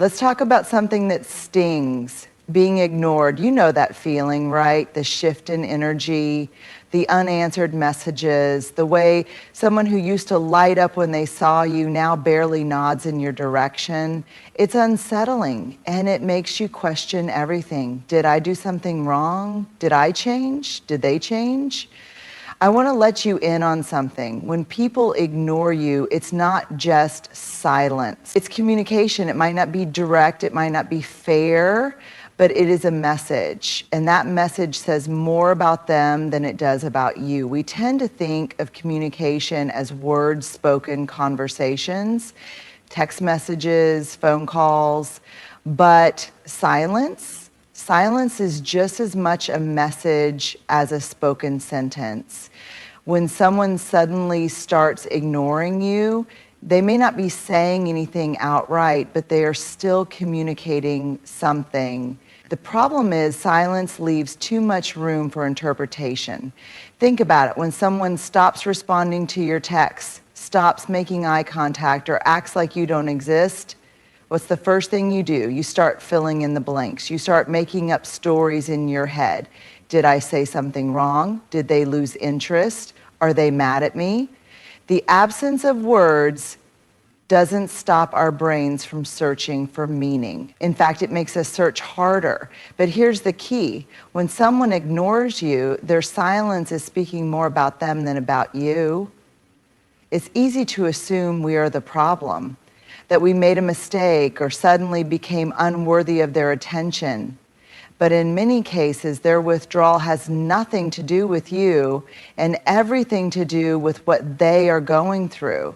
Let's talk about something that stings, being ignored. You know that feeling, right? The shift in energy, the unanswered messages, the way someone who used to light up when they saw you now barely nods in your direction. It's unsettling, and it makes you question everything. Did I do something wrong? Did I change? Did they change? I want to let you in on something. When people ignore you, it's not just silence. It's communication. It might not be direct, it might not be fair, but it is a message. And that message says more about them than it does about you. We tend to think of communication as words spoken conversations, text messages, phone calls, but silence is just as much a message as a spoken sentence. When someone suddenly starts ignoring you, they may not be saying anything outright, but they are still communicating something. The problem is silence leaves too much room for interpretation. Think about it. When someone stops responding to your texts, stops making eye contact, or acts like you don't exist, what's the first thing you do? You start filling in the blanks. You start making up stories in your head. Did I say something wrong? Did they lose interest? Are they mad at me? The absence of words doesn't stop our brains from searching for meaning. In fact, it makes us search harder. But here's the key. When someone ignores you, their silence is speaking more about them than about you. It's easy to assume we are the problem, that we made a mistake or suddenly became unworthy of their attention. But in many cases, their withdrawal has nothing to do with you and everything to do with what they are going through.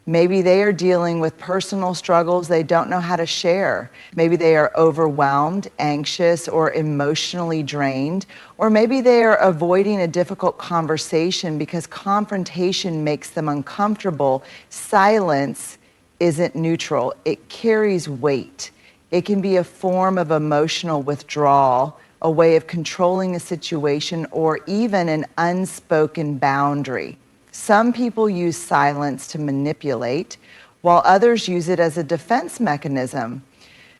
Maybe they are dealing with personal struggles they don't know how to share. Maybe they are overwhelmed, anxious, or emotionally drained. Or maybe they are avoiding a difficult conversation because confrontation makes them uncomfortable. Silence isn't neutral. It carries weight. It can be a form of emotional withdrawal, a way of controlling a situation, or even an unspoken boundary. Some people use silence to manipulate, while others use it as a defense mechanism.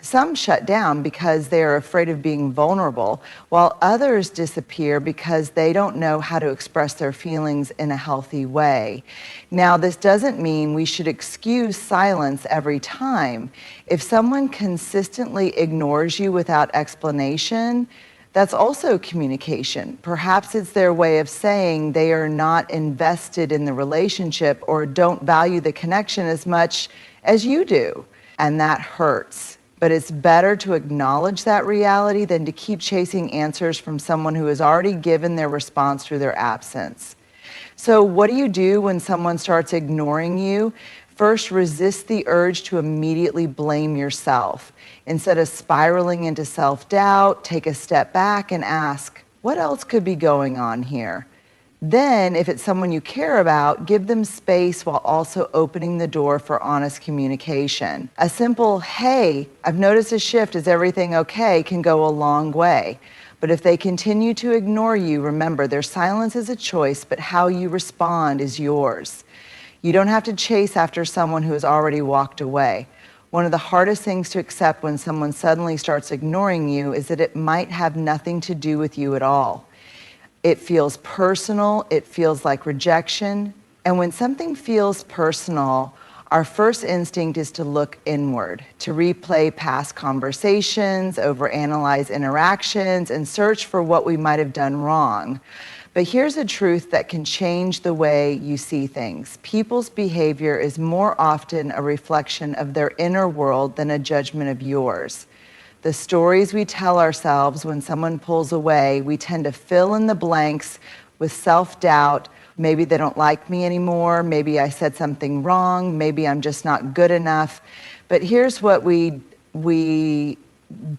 Some shut down because they are afraid of being vulnerable, while others disappear because they don't know how to express their feelings in a healthy way. Now, this doesn't mean we should excuse silence every time. If someone consistently ignores you without explanation, that's also communication. Perhaps it's their way of saying they are not invested in the relationship or don't value the connection as much as you do, and that hurts. But it's better to acknowledge that reality than to keep chasing answers from someone who has already given their response through their absence. So what do you do when someone starts ignoring you? First, resist the urge to immediately blame yourself. Instead of spiraling into self-doubt, take a step back and ask, what else could be going on here? Then, if it's someone you care about, give them space while also opening the door for honest communication. A simple, hey, I've noticed a shift, is everything okay, can go a long way. But if they continue to ignore you, remember, their silence is a choice, but how you respond is yours. You don't have to chase after someone who has already walked away. One of the hardest things to accept when someone suddenly starts ignoring you is that it might have nothing to do with you at all. It feels personal, it feels like rejection. And when something feels personal, our first instinct is to look inward, to replay past conversations, overanalyze interactions, and search for what we might have done wrong. But here's a truth that can change the way you see things. People's behavior is more often a reflection of their inner world than a judgment of yours. The stories we tell ourselves when someone pulls away, we tend to fill in the blanks with self-doubt. Maybe they don't like me anymore. Maybe I said something wrong. Maybe I'm just not good enough. But here's what we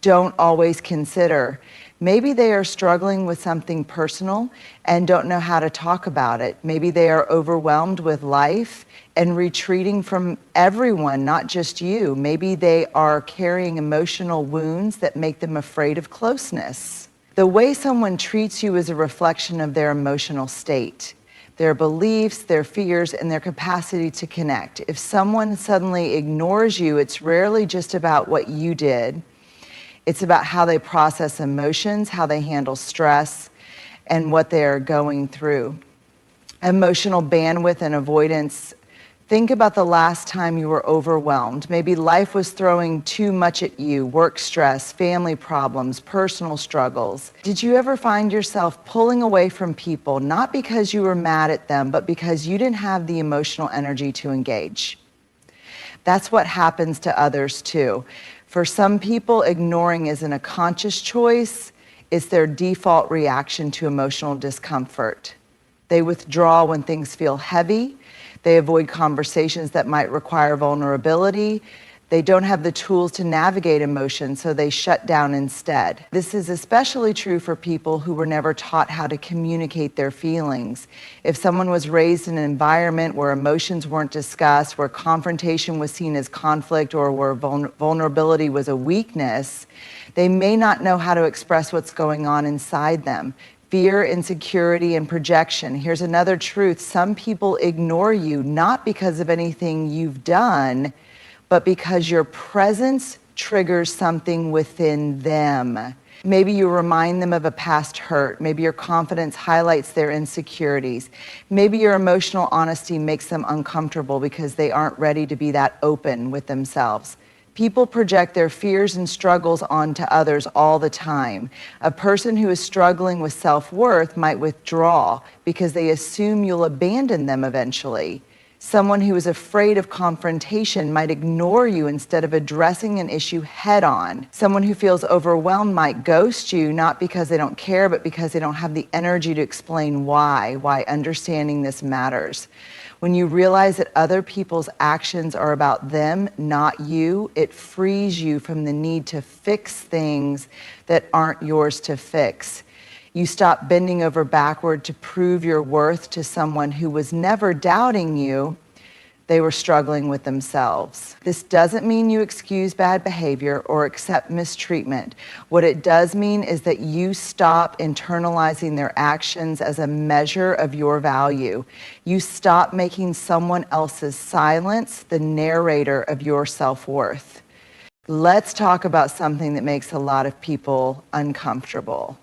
don't always consider. Maybe they are struggling with something personal and don't know how to talk about it. Maybe they are overwhelmed with life and retreating from everyone, not just you. Maybe they are carrying emotional wounds that make them afraid of closeness. The way someone treats you is a reflection of their emotional state. their beliefs, their fears, and their capacity to connect. If someone suddenly ignores you, it's rarely just about what you did. It's about how they process emotions, how they handle stress, and what they're going through. Emotional bandwidth and avoidance. Think about the last time you were overwhelmed. Maybe life was throwing too much at you, work stress, family problems, personal struggles. Did you ever find yourself pulling away from people, not because you were mad at them, but because you didn't have the emotional energy to engage? That's what happens to others too. For some people, ignoring isn't a conscious choice, it's their default reaction to emotional discomfort. They withdraw when things feel heavy. They avoid conversations that might require vulnerability. They don't have the tools to navigate emotions, so they shut down instead. This is especially true for people who were never taught how to communicate their feelings. If someone was raised in an environment where emotions weren't discussed, where confrontation was seen as conflict, or where vulnerability was a weakness, they may not know how to express what's going on inside them. Fear, insecurity, and projection. Here's another truth. Some people ignore you not because of anything you've done, but because your presence triggers something within them. Maybe you remind them of a past hurt. Maybe your confidence highlights their insecurities. Maybe your emotional honesty makes them uncomfortable because they aren't ready to be that open with themselves. People project their fears and struggles onto others all the time. A person who is struggling with self-worth might withdraw because they assume you'll abandon them eventually. Someone who is afraid of confrontation might ignore you instead of addressing an issue head-on. Someone who feels overwhelmed might ghost you, not because they don't care, but because they don't have the energy to explain why understanding this matters. When you realize that other people's actions are about them, not you, it frees you from the need to fix things that aren't yours to fix. You stop bending over backward to prove your worth to someone who was never doubting you. They were struggling with themselves. This doesn't mean you excuse bad behavior or accept mistreatment. What it does mean is that you stop internalizing their actions as a measure of your value. You stop making someone else's silence the narrator of your self-worth. Let's talk about something that makes a lot of people uncomfortable.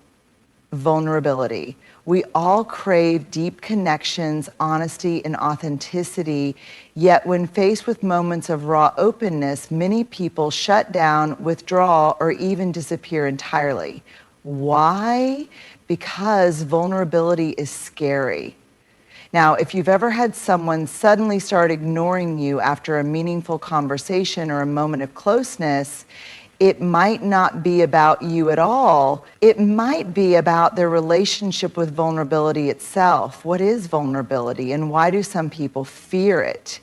Vulnerability. We all crave deep connections, honesty, and authenticity, yet when faced with moments of raw openness, many people shut down, withdraw, or even disappear entirely. Why? Because vulnerability is scary. Now, if you've ever had someone suddenly start ignoring you after a meaningful conversation or a moment of closeness, it might not be about you at all. It might be about their relationship with vulnerability itself. What is vulnerability, and why do some people fear it?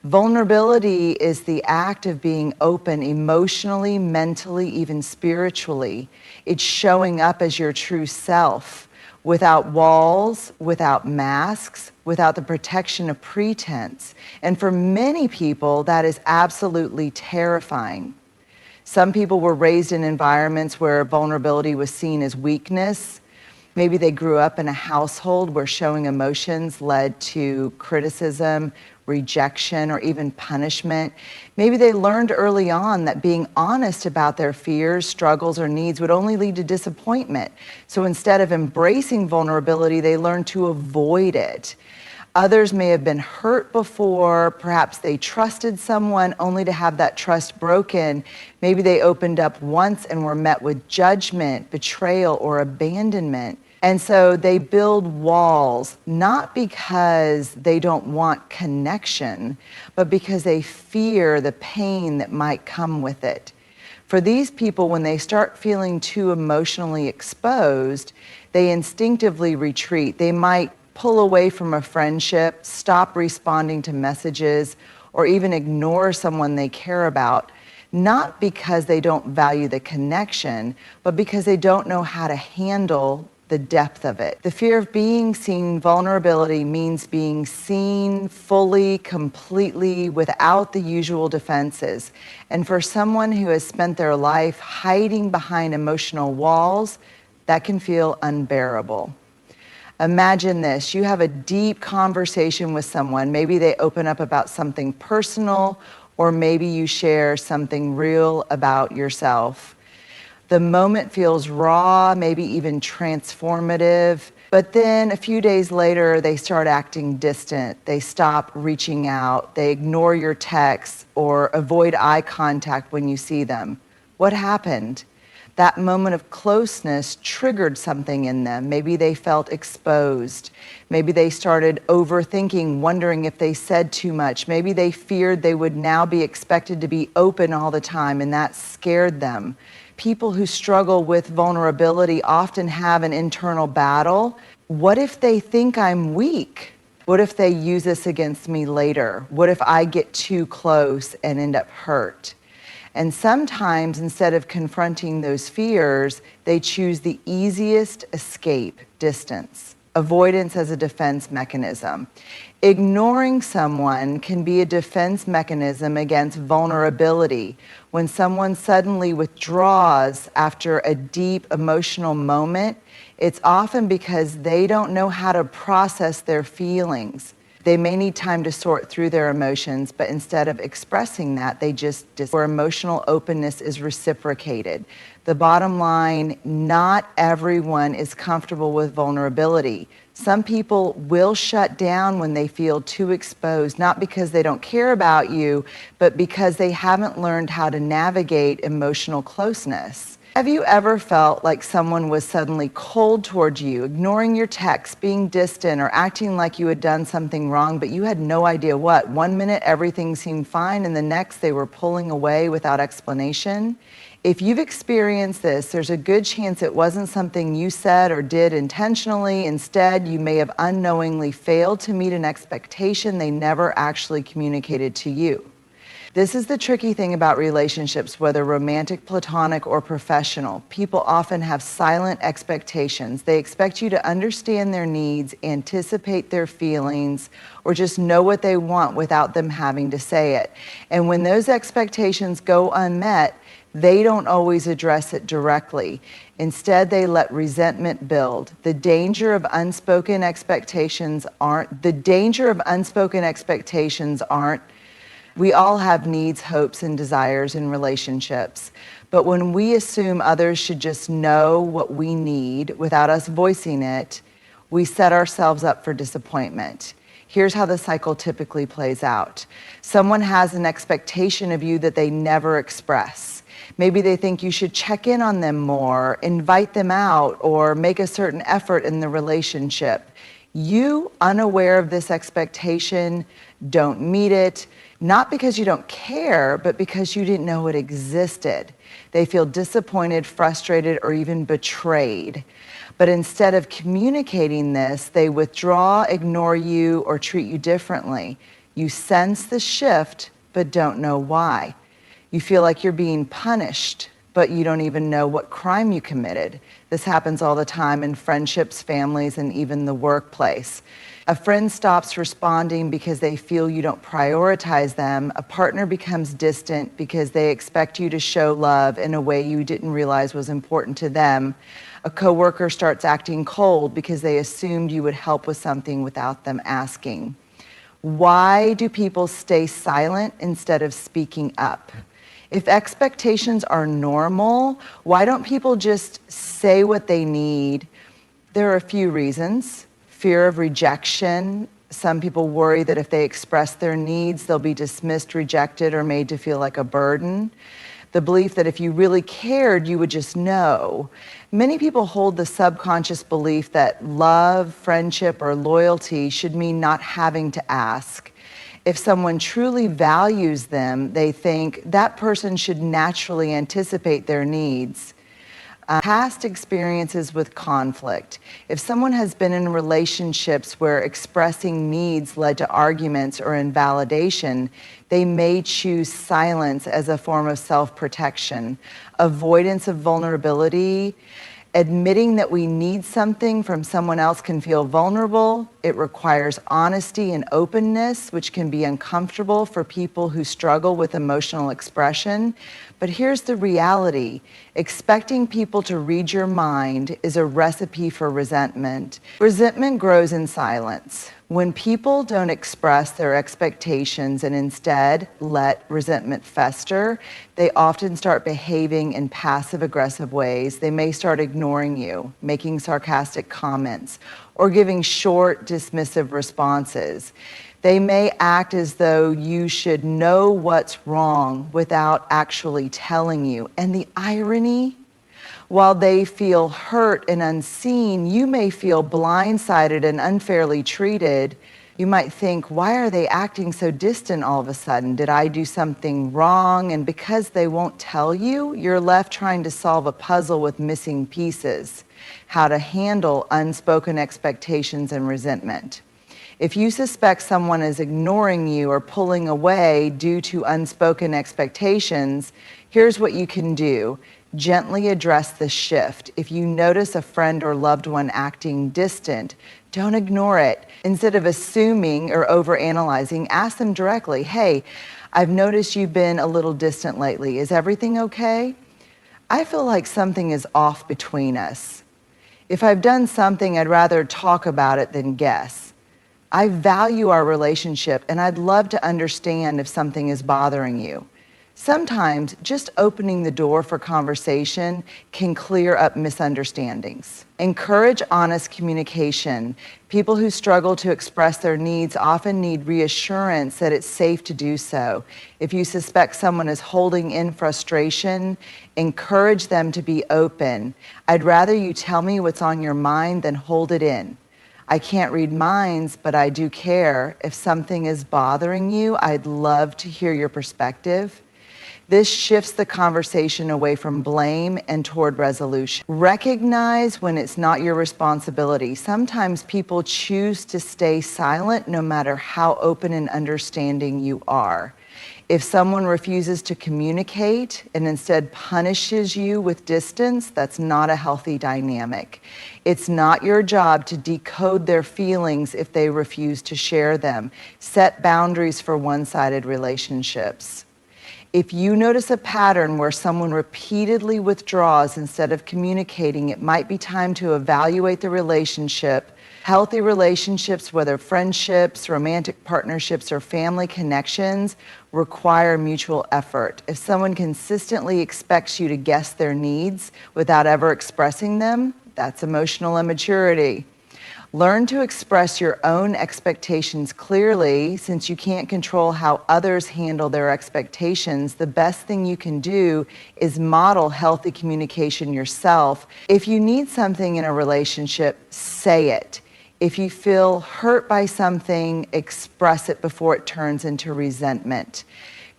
Vulnerability is the act of being open emotionally, mentally, even spiritually. It's showing up as your true self, without walls, without masks, without the protection of pretense. And for many people, that is absolutely terrifying. Some people were raised in environments where vulnerability was seen as weakness. Maybe they grew up in a household where showing emotions led to criticism, rejection, or even punishment. Maybe they learned early on that being honest about their fears, struggles, or needs would only lead to disappointment. So instead of embracing vulnerability, they learned to avoid it. Others may have been hurt before. Perhaps they trusted someone only to have that trust broken. Maybe they opened up once and were met with judgment, betrayal, or abandonment. And so they build walls, not because they don't want connection, but because they fear the pain that might come with it. For these people, when they start feeling too emotionally exposed, they instinctively retreat. They might pull away from a friendship, stop responding to messages, or even ignore someone they care about, not because they don't value the connection, but because they don't know how to handle the depth of it. The fear of being seen, vulnerability means being seen fully, completely, without the usual defenses. And for someone who has spent their life hiding behind emotional walls, that can feel unbearable. Imagine this, you have a deep conversation with someone. Maybe they open up about something personal, or maybe you share something real about yourself. The moment feels raw, maybe even transformative, but then a few days later, they start acting distant. They stop reaching out. They ignore your texts or avoid eye contact when you see them. What happened? That moment of closeness triggered something in them. Maybe they felt exposed. Maybe they started overthinking, wondering if they said too much. Maybe they feared they would now be expected to be open all the time, and that scared them. People who struggle with vulnerability often have an internal battle. What if they think I'm weak? What if they use this against me later? What if I get too close and end up hurt? And sometimes, instead of confronting those fears, they choose the easiest escape, distance. Avoidance as a defense mechanism. Ignoring someone can be a defense mechanism against vulnerability. When someone suddenly withdraws after a deep emotional moment, it's often because they don't know how to process their feelings. They may need time to sort through their emotions, but instead of expressing that, they just where emotional openness is reciprocated. The bottom line, not everyone is comfortable with vulnerability. Some people will shut down when they feel too exposed, not because they don't care about you, but because they haven't learned how to navigate emotional closeness. Have you ever felt like someone was suddenly cold towards you, ignoring your texts, being distant, or acting like you had done something wrong, but you had no idea what? One minute everything seemed fine, and the next they were pulling away without explanation? If you've experienced this, there's a good chance it wasn't something you said or did intentionally. Instead, you may have unknowingly failed to meet an expectation they never actually communicated to you. This is the tricky thing about relationships, whether romantic, platonic, or professional. People often have silent expectations. They expect you to understand their needs, anticipate their feelings, or just know what they want without them having to say it. And when those expectations go unmet, they don't always address it directly. Instead, they let resentment build. The danger of unspoken expectations aren't. We all have needs, hopes, and desires in relationships. But when we assume others should just know what we need without us voicing it, we set ourselves up for disappointment. Here's how the cycle typically plays out. Someone has an expectation of you that they never express. Maybe they think you should check in on them more, invite them out, or make a certain effort in the relationship. You, unaware of this expectation, don't meet it, not because you don't care, but because you didn't know it existed. They feel disappointed, frustrated, or even betrayed. But instead of communicating this, they withdraw, ignore you, or treat you differently. You sense the shift, but don't know why. You feel like you're being punished, but you don't even know what crime you committed. This happens all the time in friendships, families, and even the workplace. A friend stops responding because they feel you don't prioritize them. A partner becomes distant because they expect you to show love in a way you didn't realize was important to them. A coworker starts acting cold because they assumed you would help with something without them asking. Why do people stay silent instead of speaking up? If expectations are normal, why don't people just say what they need? There are a few reasons. Fear of rejection. Some people worry that if they express their needs, they'll be dismissed, rejected, or made to feel like a burden. The belief that if you really cared, you would just know. Many people hold the subconscious belief that love, friendship, or loyalty should mean not having to ask. If someone truly values them, they think that person should naturally anticipate their needs. Past experiences with conflict. If someone has been in relationships where expressing needs led to arguments or invalidation, they may choose silence as a form of self-protection. Avoidance of vulnerability. Admitting that we need something from someone else can feel vulnerable. It requires honesty and openness, which can be uncomfortable for people who struggle with emotional expression. But here's the reality. Expecting people to read your mind is a recipe for resentment. Resentment grows in silence. When people don't express their expectations and instead let resentment fester, they often start behaving in passive-aggressive ways. They may start ignoring you, making sarcastic comments, or giving short, dismissive responses. They may act as though you should know what's wrong without actually telling you. And the irony, while they feel hurt and unseen, you may feel blindsided and unfairly treated. You might think, why are they acting so distant all of a sudden? Did I do something wrong? And because they won't tell you, you're left trying to solve a puzzle with missing pieces. How to handle unspoken expectations and resentment. If you suspect someone is ignoring you or pulling away due to unspoken expectations, here's what you can do. Gently address the shift. If you notice a friend or loved one acting distant, don't ignore it. Instead of assuming or overanalyzing, ask them directly, hey, I've noticed you've been a little distant lately. Is everything okay? I feel like something is off between us. If I've done something, I'd rather talk about it than guess. I value our relationship, and I'd love to understand if something is bothering you. Sometimes just opening the door for conversation can clear up misunderstandings. Encourage honest communication. People who struggle to express their needs often need reassurance that it's safe to do so. If you suspect someone is holding in frustration, encourage them to be open. I'd rather you tell me what's on your mind than hold it in. I can't read minds, but I do care. If something is bothering you, I'd love to hear your perspective. This shifts the conversation away from blame and toward resolution. Recognize when it's not your responsibility. Sometimes people choose to stay silent no matter how open and understanding you are. If someone refuses to communicate and instead punishes you with distance, that's not a healthy dynamic. It's not your job to decode their feelings if they refuse to share them. Set boundaries for one-sided relationships. If you notice a pattern where someone repeatedly withdraws instead of communicating, it might be time to evaluate the relationship. Healthy relationships, whether friendships, romantic partnerships, or family connections, require mutual effort. If someone consistently expects you to guess their needs without ever expressing them, that's emotional immaturity. Learn to express your own expectations clearly. Since you can't control how others handle their expectations, the best thing you can do is model healthy communication yourself. If you need something in a relationship, say it. If you feel hurt by something, express it before it turns into resentment.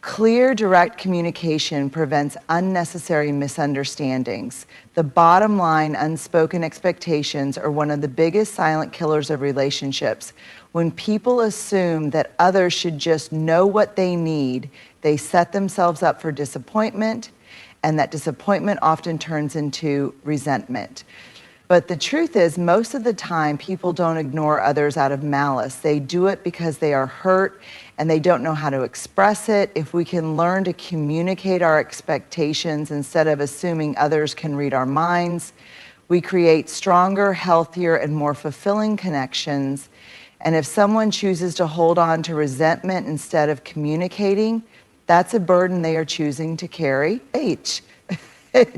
Clear, direct communication prevents unnecessary misunderstandings. The bottom line, unspoken expectations are one of the biggest silent killers of relationships. When people assume that others should just know what they need, they set themselves up for disappointment, and that disappointment often turns into resentment. But the truth is, most of the time, people don't ignore others out of malice. They do it because they are hurt and they don't know how to express it. If we can learn to communicate our expectations instead of assuming others can read our minds, we create stronger, healthier, and more fulfilling connections. And if someone chooses to hold on to resentment instead of communicating, that's a burden they are choosing to carry. It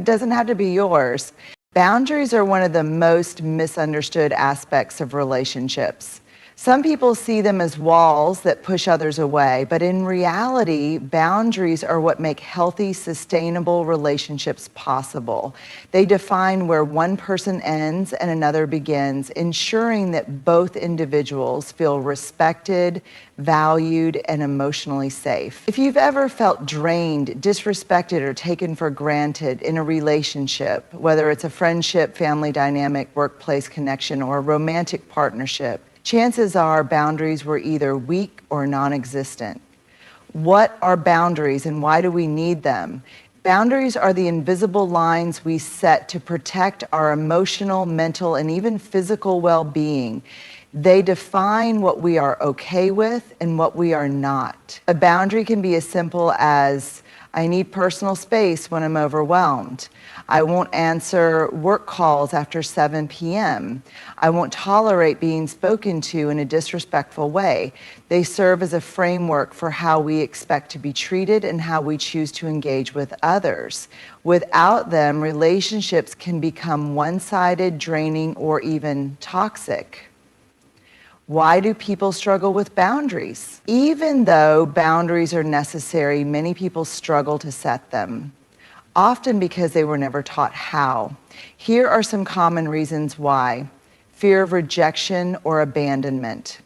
doesn't have to be yours. Boundaries are one of the most misunderstood aspects of relationships. Some people see them as walls that push others away, but in reality, boundaries are what make healthy, sustainable relationships possible. They define where one person ends and another begins, ensuring that both individuals feel respected, valued, and emotionally safe. If you've ever felt drained, disrespected, or taken for granted in a relationship, whether it's a friendship, family dynamic, workplace connection, or a romantic partnership, chances are boundaries were either weak or non-existent. What are boundaries and why do we need them? Boundaries are the invisible lines we set to protect our emotional, mental, and even physical well-being. They define what we are okay with and what we are not. A boundary can be as simple as, I need personal space when I'm overwhelmed. I won't answer work calls after 7 p.m. I won't tolerate being spoken to in a disrespectful way. They serve as a framework for how we expect to be treated and how we choose to engage with others. Without them, relationships can become one-sided, draining, or even toxic. Why do people struggle with boundaries? Even though boundaries are necessary, many people struggle to set them, often because they were never taught how. Here are some common reasons why. Fear of rejection or abandonment.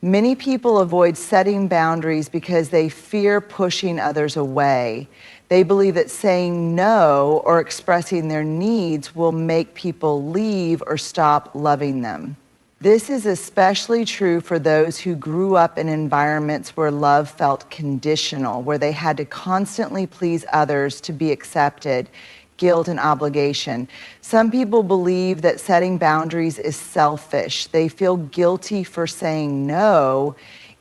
Many people avoid setting boundaries because they fear pushing others away. They believe that saying no or expressing their needs will make people leave or stop loving them. This is especially true for those who grew up in environments where love felt conditional, where they had to constantly please others to be accepted, guilt and obligation. Some people believe that setting boundaries is selfish. They feel guilty for saying no,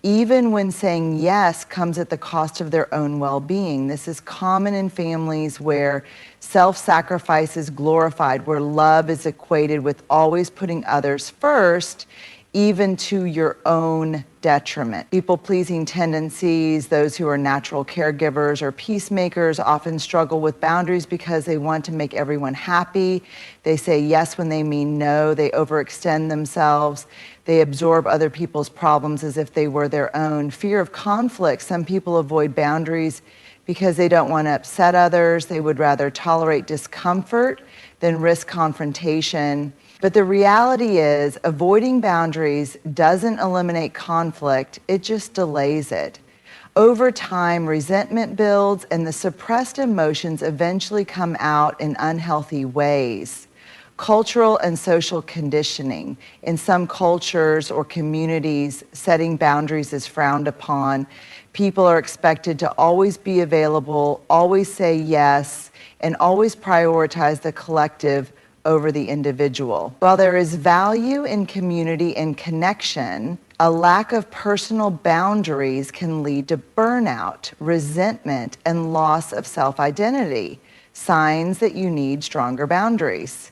even when saying yes comes at the cost of their own well-being. This is common in families where self-sacrifice is glorified, where love is equated with always putting others first, even to your own detriment. People-pleasing tendencies, those who are natural caregivers or peacemakers, often struggle with boundaries because they want to make everyone happy. They say yes when they mean no. They overextend themselves. They absorb other people's problems as if they were their own. Fear of conflict. Some people avoid boundaries because they don't want to upset others. They would rather tolerate discomfort than risk confrontation. But the reality is, avoiding boundaries doesn't eliminate conflict, it just delays it. Over time, resentment builds and the suppressed emotions eventually come out in unhealthy ways. Cultural and social conditioning. In some cultures or communities, setting boundaries is frowned upon. People are expected to always be available, always say yes, and always prioritize the collective over the individual. While there is value in community and connection, a lack of personal boundaries can lead to burnout, resentment, and loss of self-identity. Signs that you need stronger boundaries.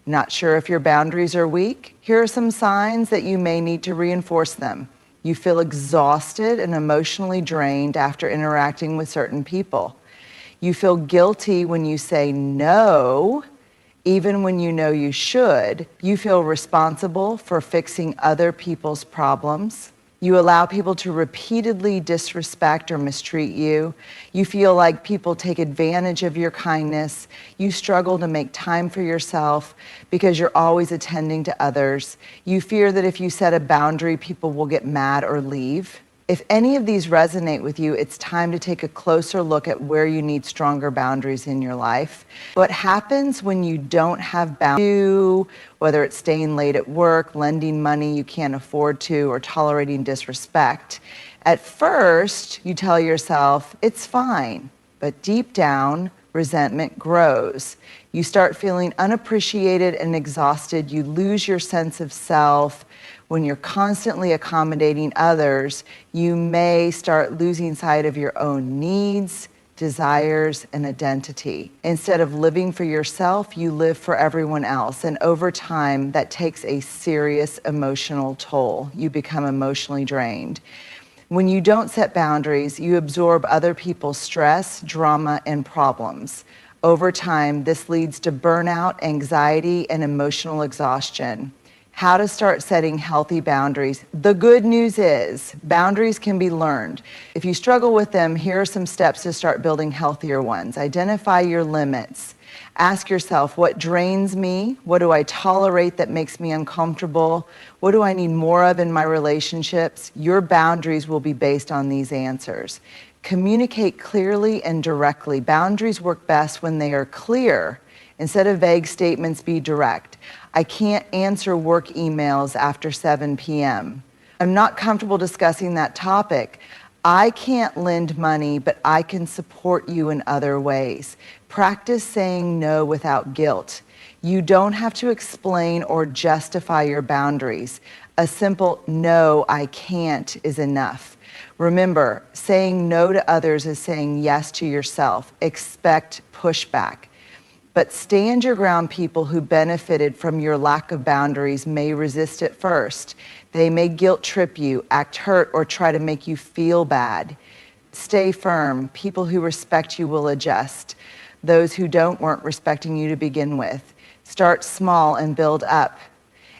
Not sure if your boundaries are weak? Here are some signs that you may need to reinforce them. You feel exhausted and emotionally drained after interacting with certain people. You feel guilty when you say no, even when you know you should. You feel responsible for fixing other people's problems. You allow people to repeatedly disrespect or mistreat you. You feel like people take advantage of your kindness. You struggle to make time for yourself because you're always attending to others. You fear that if you set a boundary, people will get mad or leave. If any of these resonate with you, it's time to take a closer look at where you need stronger boundaries in your life. What happens when you don't have boundaries, whether it's staying late at work, lending money you can't afford to, or tolerating disrespect? At first, you tell yourself, it's fine, but deep down, resentment grows. You start feeling unappreciated and exhausted. You lose your sense of self. When you're constantly accommodating others, you may start losing sight of your own needs, desires, and identity. Instead of living for yourself, you live for everyone else. And over time, that takes a serious emotional toll. You become emotionally drained. When you don't set boundaries, you absorb other people's stress, drama, and problems. Over time, this leads to burnout, anxiety, and emotional exhaustion. How to start setting healthy boundaries. The good news is boundaries can be learned. If you struggle with them, here are some steps to start building healthier ones. Identify your limits. Ask yourself, what drains me? What do I tolerate that makes me uncomfortable? What do I need more of in my relationships? Your boundaries will be based on these answers. Communicate clearly and directly. Boundaries work best when they are clear. Instead of vague statements, be direct. I can't answer work emails after 7 p.m. I'm not comfortable discussing that topic. I can't lend money, but I can support you in other ways. Practice saying no without guilt. You don't have to explain or justify your boundaries. A simple "no, I can't" is enough. Remember, saying no to others is saying yes to yourself. Expect pushback. But stand your ground. People who benefited from your lack of boundaries may resist at first. They may guilt trip you, act hurt, or try to make you feel bad. Stay firm. People who respect you will adjust. Those who don't weren't respecting you to begin with. Start small and build up.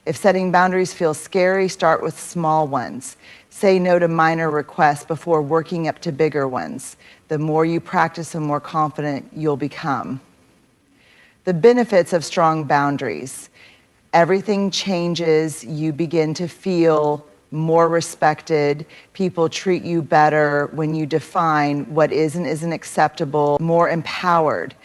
If setting boundaries feels scary, start with small ones. Say no to minor requests before working up to bigger ones. The more you practice, the more confident you'll become. The benefits of strong boundaries. Everything changes. You begin to feel more respected. People treat you better when you define what is and isn't acceptable, more empowered.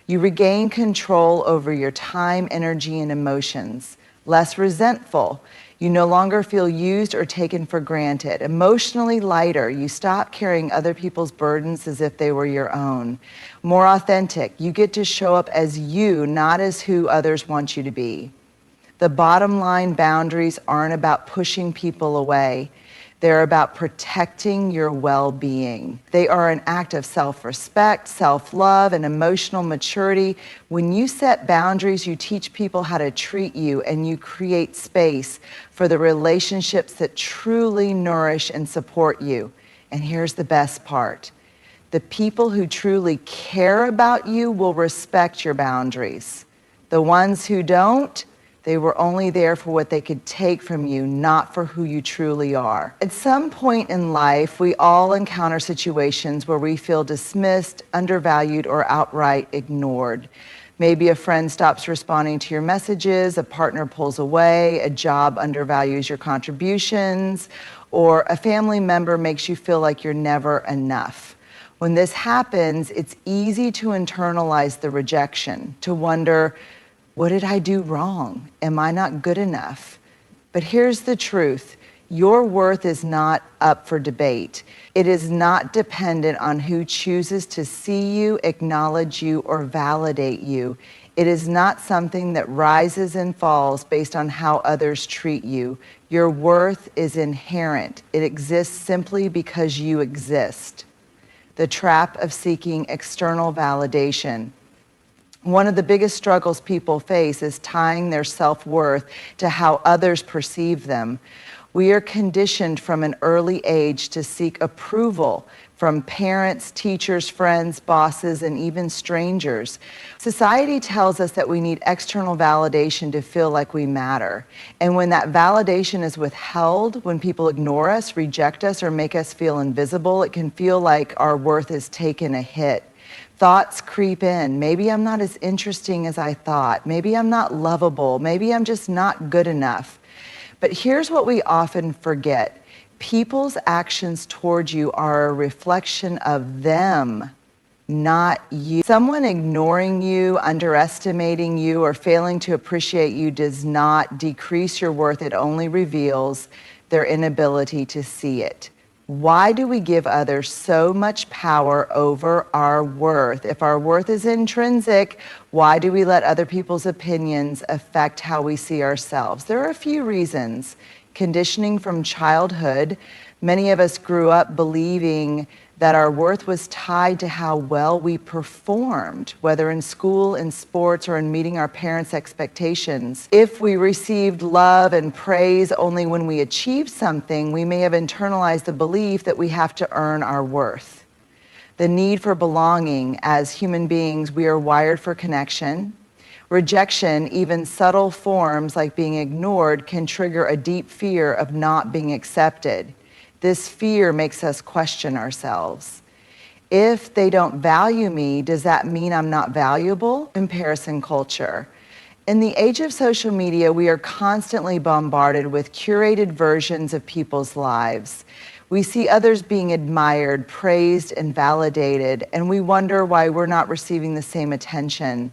You regain control over your time, energy, and emotions. Less resentful. You no longer feel used or taken for granted. Emotionally lighter. You stop carrying other people's burdens as if they were your own. More authentic. You get to show up as you, not as who others want you to be. The bottom line, boundaries aren't about pushing people away. They're about protecting your well-being. They are an act of self-respect, self-love, and emotional maturity. When you set boundaries, you teach people how to treat you, and you create space for the relationships that truly nourish and support you. And here's the best part. The people who truly care about you will respect your boundaries. The ones who don't, they were only there for what they could take from you, not for who you truly are. At some point in life, we all encounter situations where we feel dismissed, undervalued, or outright ignored. Maybe a friend stops responding to your messages, a partner pulls away, a job undervalues your contributions, or a family member makes you feel like you're never enough. When this happens, it's easy to internalize the rejection, to wonder, what did I do wrong? Am I not good enough? But here's the truth. Your worth is not up for debate. It is not dependent on who chooses to see you, acknowledge you, or validate you. It is not something that rises and falls based on how others treat you. Your worth is inherent. It exists simply because you exist. The trap of seeking external validation. One of the biggest struggles people face is tying their self-worth to how others perceive them. We are conditioned from an early age to seek approval from parents, teachers, friends, bosses, and even strangers. Society tells us that we need external validation to feel like we matter. And when that validation is withheld, when people ignore us, reject us, or make us feel invisible, it can feel like our worth is taking a hit. Thoughts creep in. Maybe I'm not as interesting as I thought. Maybe I'm not lovable. Maybe I'm just not good enough. But here's what we often forget. People's actions towards you are a reflection of them, not you. Someone ignoring you, underestimating you, or failing to appreciate you does not decrease your worth. It only reveals their inability to see it. Why do we give others so much power over our worth? If our worth is intrinsic, why do we let other people's opinions affect how we see ourselves? There are a few reasons. Conditioning from childhood. Many of us grew up believing that our worth was tied to how well we performed, whether in school, in sports, or in meeting our parents' expectations. If we received love and praise only when we achieved something, we may have internalized the belief that we have to earn our worth. The need for belonging. As human beings, we are wired for connection. Rejection, even subtle forms like being ignored, can trigger a deep fear of not being accepted. This fear makes us question ourselves. If they don't value me, does that mean I'm not valuable? Comparison culture. In the age of social media, we are constantly bombarded with curated versions of people's lives. We see others being admired, praised, and validated, and we wonder why we're not receiving the same attention.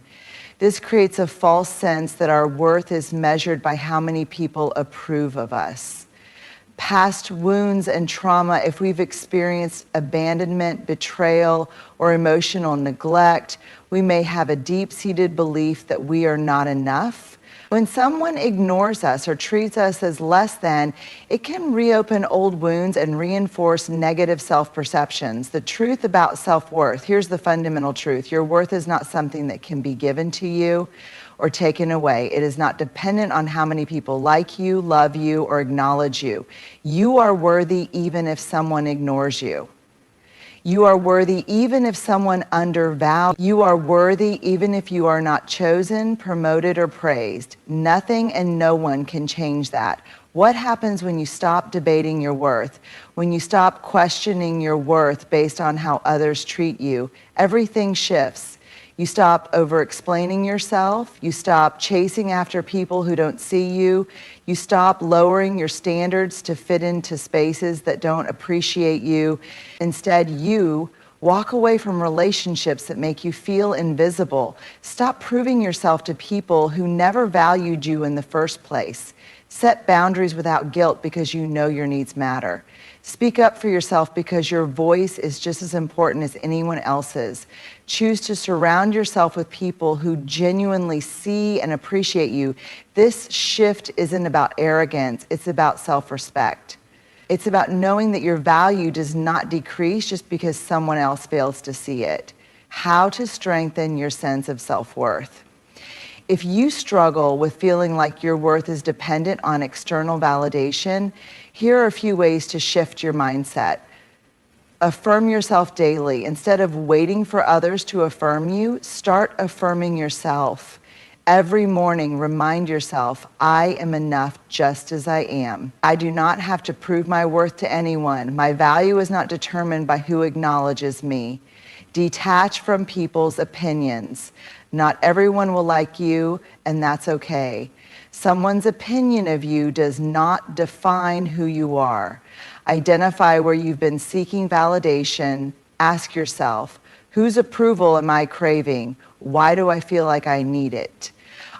This creates a false sense that our worth is measured by how many people approve of us. past wounds and trauma, if we've experienced abandonment, betrayal, or emotional neglect, we may have a deep-seated belief that we are not enough. When someone ignores us or treats us as less than, it can reopen old wounds and reinforce negative self-perceptions. The truth about self-worth, here's the fundamental truth. Your worth is not something that can be given to you or taken away. It is not dependent on how many people like you, love you, or acknowledge you. You are worthy even if someone ignores you. You are worthy even if someone undervalues. You are worthy even if you are not chosen, promoted, or praised. Nothing and no one can change that. What happens when you stop debating your worth? When you stop questioning your worth based on how others treat you? Everything shifts. You stop over-explaining yourself. You stop chasing after people who don't see you. You stop lowering your standards to fit into spaces that don't appreciate you. Instead, you walk away from relationships that make you feel invisible. Stop proving yourself to people who never valued you in the first place. Set boundaries without guilt because you know your needs matter. Speak up for yourself because your voice is just as important as anyone else's. Choose to surround yourself with people who genuinely see and appreciate you. This shift isn't about arrogance, it's about self-respect. It's about knowing that your value does not decrease just because someone else fails to see it. How to strengthen your sense of self-worth. If you struggle with feeling like your worth is dependent on external validation, here are a few ways to shift your mindset. Affirm yourself daily. Instead of waiting for others to affirm you, start affirming yourself. Every morning, remind yourself, I am enough just as I am. I do not have to prove my worth to anyone. My value is not determined by who acknowledges me. Detach from people's opinions. Not everyone will like you, and that's okay. Someone's opinion of you does not define who you are. Identify where you've been seeking validation. Ask yourself, whose approval am I craving? Why do I feel like I need it?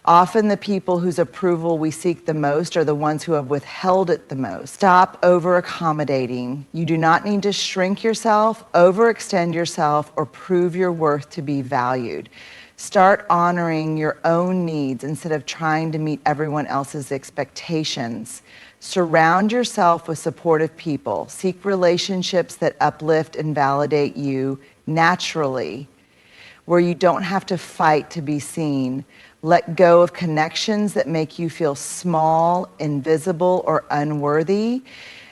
Often the people whose approval we seek the most are the ones who have withheld it the most. Stop over-accommodating. You do not need to shrink yourself, overextend yourself, or prove your worth to be valued. Start honoring your own needs instead of trying to meet everyone else's expectations. Surround yourself with supportive people. Seek relationships that uplift and validate you naturally, where you don't have to fight to be seen. Let go of connections that make you feel small, invisible, or unworthy.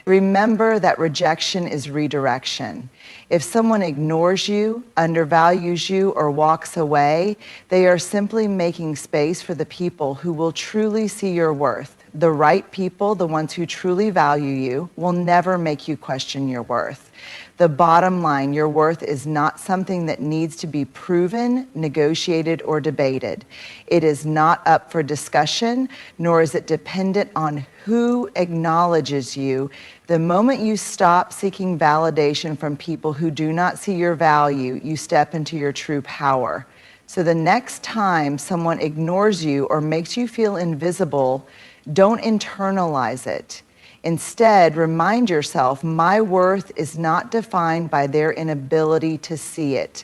Remember that rejection is redirection. If someone ignores you, undervalues you, or walks away, they are simply making space for the people who will truly see your worth. The right people, the ones who truly value you, will never make you question your worth. The bottom line, your worth is not something that needs to be proven, negotiated, or debated. It is not up for discussion, nor is it dependent on who acknowledges you. The moment you stop seeking validation from people who do not see your value, you step into your true power. So the next time someone ignores you or makes you feel invisible, don't internalize it. Instead, remind yourself, my worth is not defined by their inability to see it.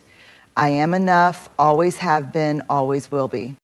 I am enough, always have been, always will be.